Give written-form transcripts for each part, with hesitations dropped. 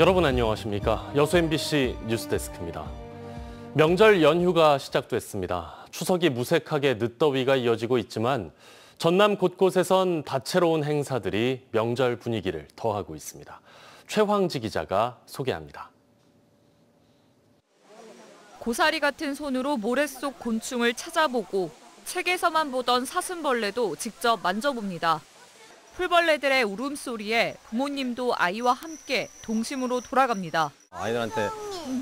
여러분 안녕하십니까? 여수 MBC 뉴스데스크입니다. 명절 연휴가 시작됐습니다. 추석이 무색하게 늦더위가 이어지고 있지만 전남 곳곳에선 다채로운 행사들이 명절 분위기를 더하고 있습니다. 최황지 기자가 소개합니다. 고사리 같은 손으로 모래 속 곤충을 찾아보고 책에서만 보던 사슴벌레도 직접 만져봅니다. 풀벌레들의 울음소리에 부모님도 아이와 함께 동심으로 돌아갑니다. 아이들한테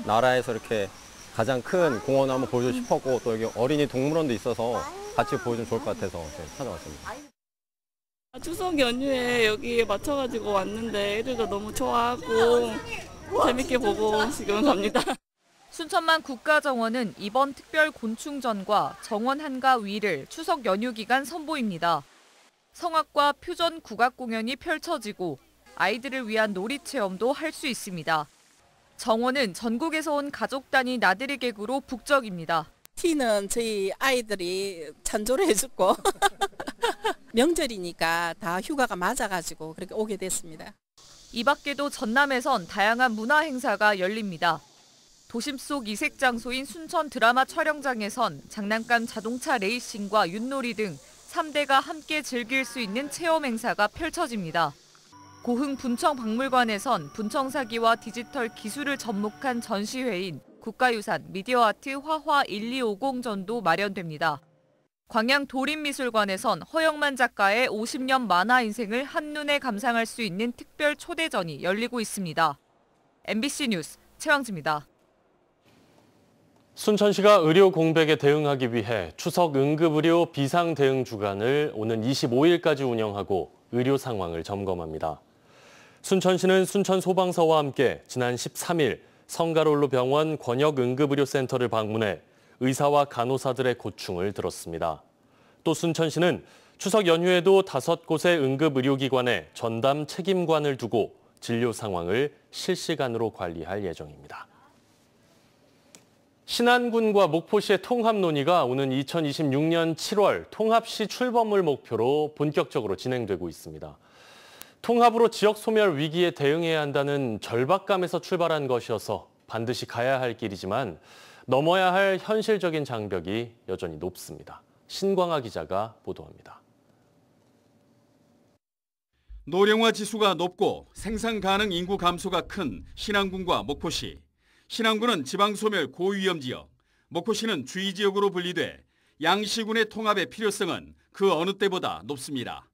나라에서 이렇게 가장 큰 공원을 한번 보여주고 싶었고 또 여기 어린이 동물원도 있어서 같이 보여주면 좋을 것 같아서 찾아왔습니다. 추석 연휴에 여기에 맞춰가지고 왔는데 애들도 너무 좋아하고 재밌게 보고 지금 갑니다. 순천만 국가정원은 이번 특별 곤충전과 정원 한가 위를 추석 연휴 기간 선보입니다. 성악과 표전 국악 공연이 펼쳐지고 아이들을 위한 놀이 체험도 할 수 있습니다. 정원은 전국에서 온 가족 단위 나들이 객으로 북적입니다. 티는 저희 아이들이 찬조를 해주고 명절이니까 다 휴가가 맞아가지고 그렇게 오게 됐습니다. 이 밖에도 전남에선 다양한 문화 행사가 열립니다. 도심 속 이색 장소인 순천 드라마 촬영장에선 장난감 자동차 레이싱과 윷놀이 등 3대가 함께 즐길 수 있는 체험 행사가 펼쳐집니다. 고흥 분청박물관에선 분청사기와 디지털 기술을 접목한 전시회인 국가유산 미디어아트 화화 1250전도 마련됩니다. 광양 도림미술관에선 허영만 작가의 50년 만화 인생을 한눈에 감상할 수 있는 특별 초대전이 열리고 있습니다. MBC 뉴스 최황지입니다. 순천시가 의료 공백에 대응하기 위해 추석 응급의료 비상대응 주간을 오는 25일까지 운영하고 의료 상황을 점검합니다. 순천시는 순천소방서와 함께 지난 13일 성가롤로 병원 권역응급의료센터를 방문해 의사와 간호사들의 고충을 들었습니다. 또 순천시는 추석 연휴에도 5곳의 응급의료기관에 전담 책임관을 두고 진료 상황을 실시간으로 관리할 예정입니다. 신안군과 목포시의 통합 논의가 오는 2026년 7월 통합시 출범을 목표로 본격적으로 진행되고 있습니다. 통합으로 지역 소멸 위기에 대응해야 한다는 절박감에서 출발한 것이어서 반드시 가야 할 길이지만 넘어야 할 현실적인 장벽이 여전히 높습니다. 신광아 기자가 보도합니다. 노령화 지수가 높고 생산 가능 인구 감소가 큰 신안군과 목포시. 신안군은 지방소멸 고위험 지역, 목포시는 주의지역으로 분리돼 양시군의 통합의 필요성은 그 어느 때보다 높습니다.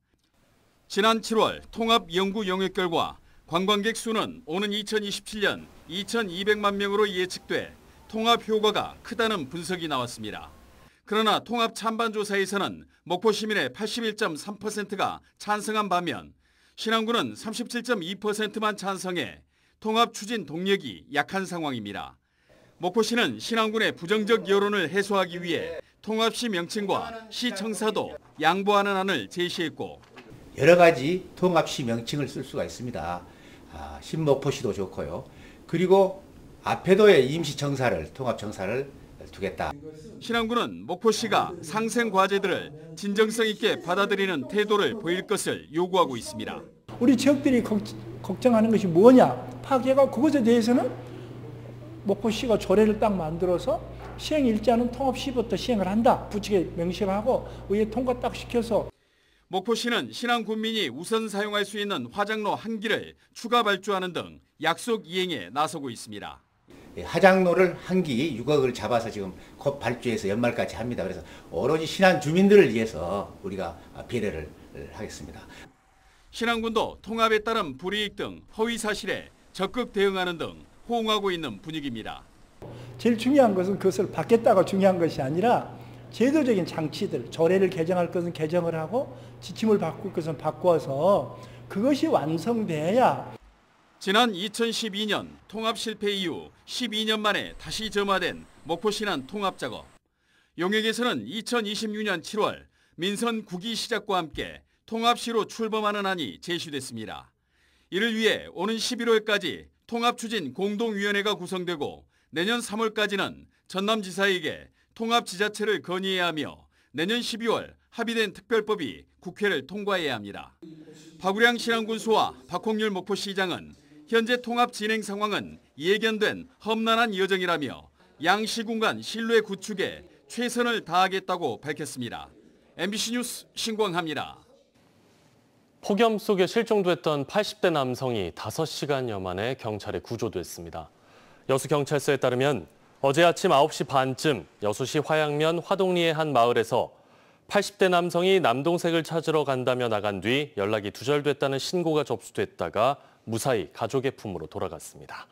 지난 7월 통합 연구 영역 결과 관광객 수는 오는 2027년 2,200만 명으로 예측돼 통합 효과가 크다는 분석이 나왔습니다. 그러나 통합 찬반 조사에서는 목포 시민의 81.3%가 찬성한 반면 신안군은 37.2%만 찬성해 통합 추진 동력이 약한 상황입니다. 목포시는 신안군의 부정적 여론을 해소하기 위해 통합시 명칭과 시청사도 양보하는 안을 제시했고 여러 가지 통합시 명칭을 쓸 수가 있습니다. 신목포시도 좋고요. 그리고 앞에도에 임시청사를 통합청사를 두겠다. 신안군은 목포시가 상생 과제들을 진정성 있게 받아들이는 태도를 보일 것을 요구하고 있습니다. 우리 지역들이 걱정하는 것이 뭐냐 파악해가 그것에 대해서는 목포시가 조례를 딱 만들어서 시행일자는 통합시부터 시행을 한다. 부칙에 명시하고 의회 통과 딱 시켜서. 목포시는 신안군민이 우선 사용할 수 있는 화장로 1기를 추가 발주하는 등 약속 이행에 나서고 있습니다. 화장로를 1기 6억을 잡아서 지금 곧 발주해서 연말까지 합니다. 그래서 오로지 신안 주민들을 위해서 우리가 배려를 하겠습니다. 신안군도 통합에 따른 불이익 등 허위 사실에 적극 대응하는 등 호응하고 있는 분위기입니다. 제일 중요한 것은 그것을 받겠다가 중요한 것이 아니라 제도적인 장치들, 조례를 개정할 것은 개정을 하고 지침을 바꿀 것은 바꿔서 그것이 완성돼야. 지난 2012년 통합 실패 이후 12년 만에 다시 점화된 목포 신안 통합 작업. 용역에서는 2026년 7월 민선 9기 시작과 함께 통합시로 출범하는 안이 제시됐습니다. 이를 위해 오는 11월까지 통합추진 공동위원회가 구성되고 내년 3월까지는 전남지사에게 통합지자체를 건의해야 하며 내년 12월 합의된 특별법이 국회를 통과해야 합니다. 박우량 신안군수와 박홍률 목포시장은 현재 통합 진행 상황은 예견된 험난한 여정이라며 양시군 간 신뢰 구축에 최선을 다하겠다고 밝혔습니다. MBC 뉴스 신광하입니다. 폭염 속에 실종됐던 80대 남성이 5시간여 만에 경찰에 구조됐습니다. 여수경찰서에 따르면 어제 아침 9시 반쯤 여수시 화양면 화동리의 한 마을에서 80대 남성이 남동생을 찾으러 간다며 나간 뒤 연락이 두절됐다는 신고가 접수됐다가 무사히 가족의 품으로 돌아갔습니다.